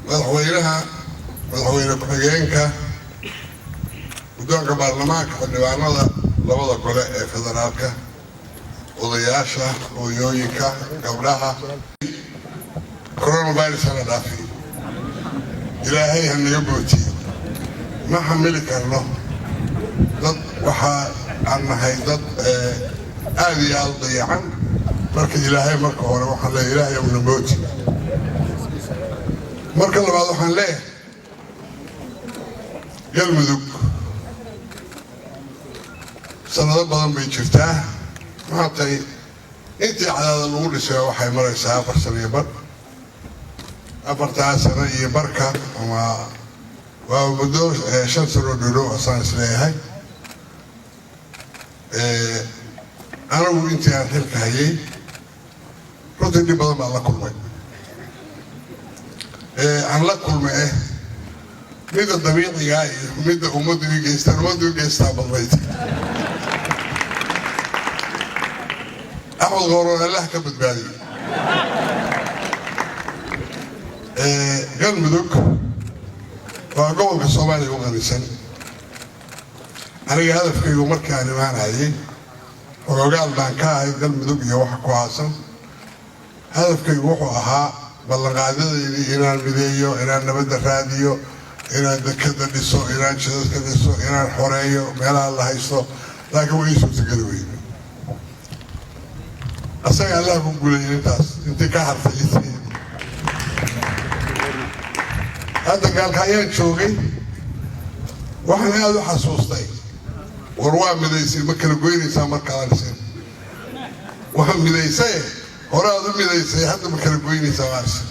madaxweyne ku-xigeenka guddoonka baarlamaanka xildhibaanada labada gole ee federaalka odayaasha hooyooyinka gabdhaha coronavirus hana dhaafi ilaahay hanaga bootiyo ma xamili karno dad waxaa aan nahay dad aad iyo aad u dayacan marka ilaahay marka hore waxaan leeyahay ilaahay una booti marka labaad waxaan leeyahay galmudug sanado badan bay jirtaa maantay intii cadaada lagu dhisay waxay maraysaa 4 sano iyo bar 4 sano iyo barka ama waa muddo 5 sano dhow asaan isleeyahay anigu intii aan xilka hayay runtii dhib badan baan la kulmay aan la kulmay midda dabiiciga iyo midda ummaddu u geystaa badnayd أحمد غورون الله كبدبادي galmudug waa gobolka Soomaaliya ugu qanisan aniga hadafkaygu markaan imaanayay xogaal baan ka ahay galmudug iyo waxa ku haasan hadafkaygu wuxuu ahaa ballanqaadadii inaan mideeyo inaan nabadda raadiyo inaan dekada dhiso inaan jidadka dhiso inaan xoreeyo meelaha la haysto laakiin way soo tagay weyn asaga Allah ku guuleeyay intaas intii ka hartay هذا قال كأي شوقي وإحنا هذا حسوستي وروام مديسي مكان قويني سامر كارسين وهم مديسي ورا ذم مديسي حتى مكان قويني سامرسين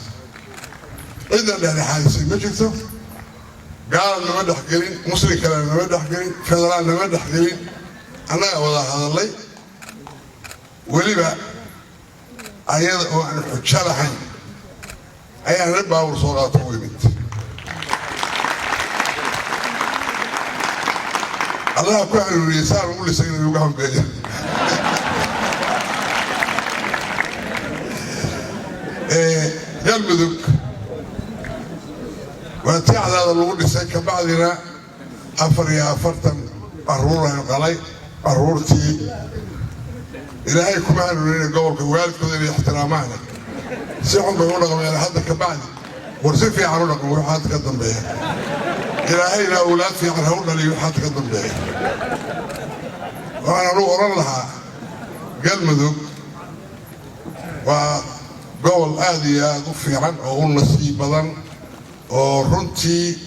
إذا اللي حاسين ما شفتوا قال نمدح قليل مصري كلام نمدح قليل فدران نمدح قليل أنا وضع هذا اللي ولي بقى أيضا حتشالحين أيها نبقى ورصورات ويمت الله كان اليسار مو اللي سينا يوقعهم بيه galmudug وأنتي على هذا الوضع سكة بعدنا 44 أرورة قلي أرورتي إلهي كمان ولينا قولك والدكم اللي احترامانا سيحهم بيقولنا قبل هذا كبعد ورسي في عرونا قبل حد قدم به إلهي لا أولاد في عرونا اللي حد قدم به وأنا روح لها galmudug وقول آدي ضفي عن أقول نصيب بدن ورنتي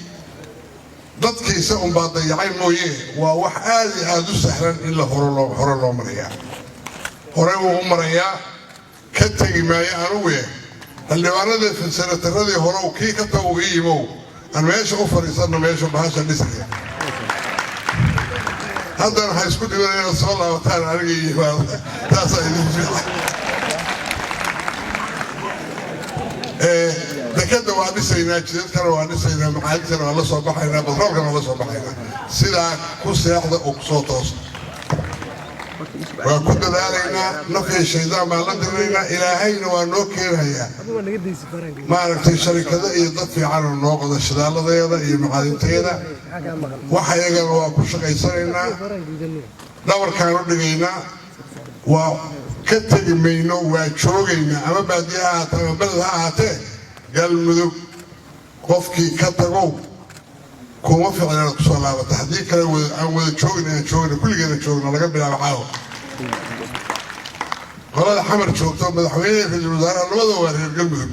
dadkii isagu baa dayacay mooyee waa wax aad u sahlan in la hore loo mariyaa hore uu marayaa ka tagi maayo anugu xildhibaanada senataradii hore uu kii ka tago iyimo aan meesha u fariisano meesha bahasha dhisay haddana waxay isku dibanayaan soo laabataan aniga iyo taas ay idin fiican dekada waa dhisayna jidadkana waa dhisayna macaadintana waa la soo baxayna batroolkana waa la soo baxayna sidaa ku seexda oo ku soo toosa waa ku dadaalaynaa nafya shaydaan baan la dirnaynaa ilaahayna waa noo keenayaa maaragtay sharikada iyo dad fiican oo noo qoda shidaaladeeda iyo macaadinteeda waxa iyagana waa ku shaqaysanaynaa dhabarkaan u dhigaynaa waa ka tegi mayno waa joogaynaa ama baadiye ha ahaatee ama beled ha ahaatee galmudug qofkii ka tagow kuma ficnana ku soo laabata haddii kale aan wada joogna kulligeena joogna laga bilaabo caawa qolada xamar joogto madaxweynaha ra'iisul wasaaraha labada waa reer galmudug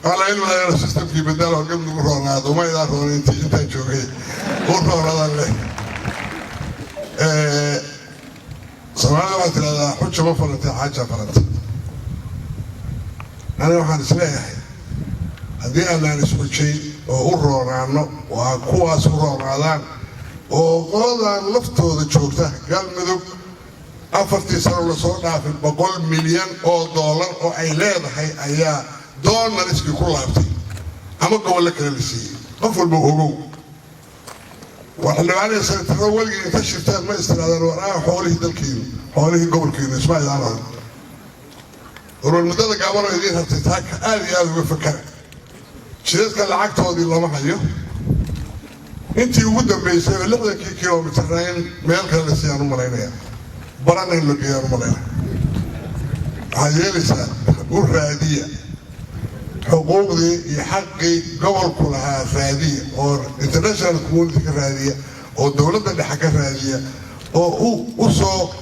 ala ilmu ayana systemkii bedelo galmudug roonaado ma ila roonay intaan joogay oo roonadan leh Soomaalida waxay tiraahdaa xujo ma falantay xaaja falantay أنا waxaan isleeyahay haddii aan isxujay oo u roonaano waa kuwaas u roonaadaan oo qoladan laftooda joogta galmudug 4 sano la soo dhaafay $100 milyan oo ay leedahay ayaa doolar iski ku laabtay ama gobol kale la siiyay qof walba ogow waxaan sanadka walgii inta shirtaan ma istiraadaan waraa xoolihii dalkiina xoolihii gobolkiina ismaaciil ورمضان قابلوا يدين هالتاك آدي هذا وفكر شيء كان لعقته دي الله ما حيو أنتي وجودة بيسوي لحظة كيلومترين ميل كان لسيان ملايين برا اللي كيان ملايين هذه لسه والرادية حقوق دي يحقق قبل كلها رادية أو international community رادية أو الدولة اللي حكت رادية أو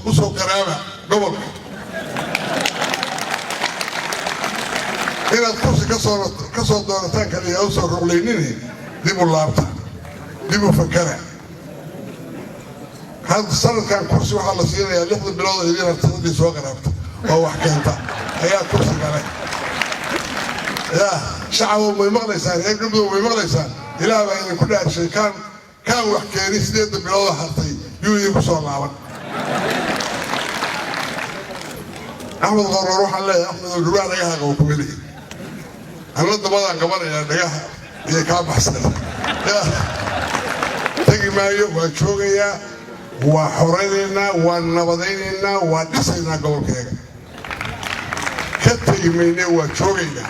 وصو قرابة قبل إلى الكرسي كسر دورتان كان يوصل رجليني دي ملابطة دي مفكرة هذا السنة كان كرسي وحلا سينا يا لحظة بلاد اللي ارتدي سواء قرابته أو حكيمته هي كرسي عليه يا شعبه ما يمغليسان يقبلوا ما يمغليسان إلى بين كل شيء كان وحكيني سيد بلاد حرتي يوجي بصور العمل أحمد غور روح الله أحمد الجوار رجعها قوكملي أنا ضمن كمان يا رجعها هي كاب حسن يا تجي معي وشوقيا وحرينا ونبضينا ونسينا قول كذا كتجي مني وشوقيا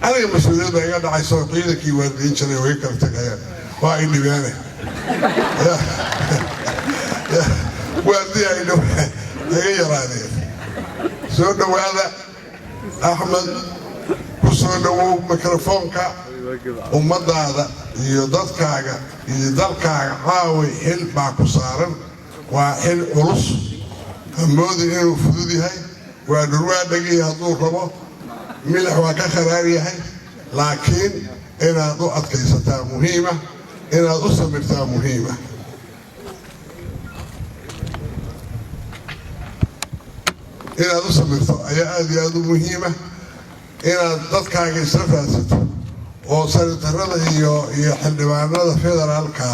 أنا المسؤولية ده قاعد عايزه قيدك يودين شنو ويكرتك يا وايد بيانه يا ودي أيده غير هذه سؤال هذا أحمد كسر ميكروفونك ومضى هذا يدلك عاوي حل مع كسارن وحل قلص مودي إنه فدودي هاي ودروع دقي هدور ربا ملح وكخراري هاي لكن إن ضوء كيستها مهمة إن ضوء سمرتها مهمة inaad u samirto ayaa aad iyo aad u muhiima inaad dadkaaga isla fahansato oo saritarada iyo xildhibaanada federaalka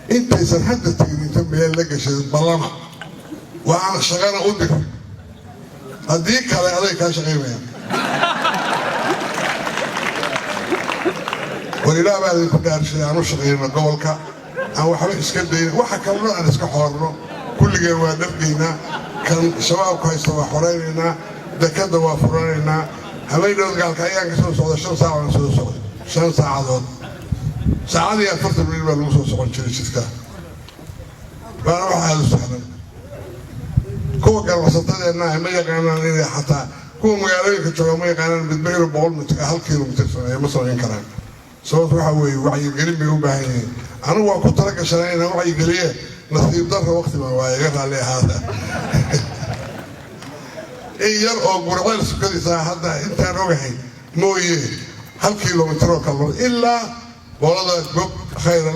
intaysan hadda tegin inta meel la gashay ballama waxaan shaqana u dir haddii kale aday kaa shaqaynayaan walilaa baa idinku dhaarshay aan u shaqayno gobolka aan waxba iska dayna waxa kalena aan iska xoorno kulligeen waa dhargaynaa كان شباب كويس وحرينا دكتور وفرينا هواينا قال كأيان كسر صعود 5 ساعة ونص صعود 5 ساعات ساعات يا فرد من الموسم صعود شيء شتى بروح هذا السحر كوا كان وسطنا إنها ما يقعنا حتى كوا مجالين كتشوا ما يقعنا بتبير بقول هل كيلومتر مثلا ينكران صوت وحوي وعي قريب يوبهني أنا وأكون لك شرايين وعي قريب نصيب ضر وقت ما وايقف عليه هذا إيه يرقى قربان سكري هذا أنت نوعي مويه هل كيلومتر وكلام إلا والله خير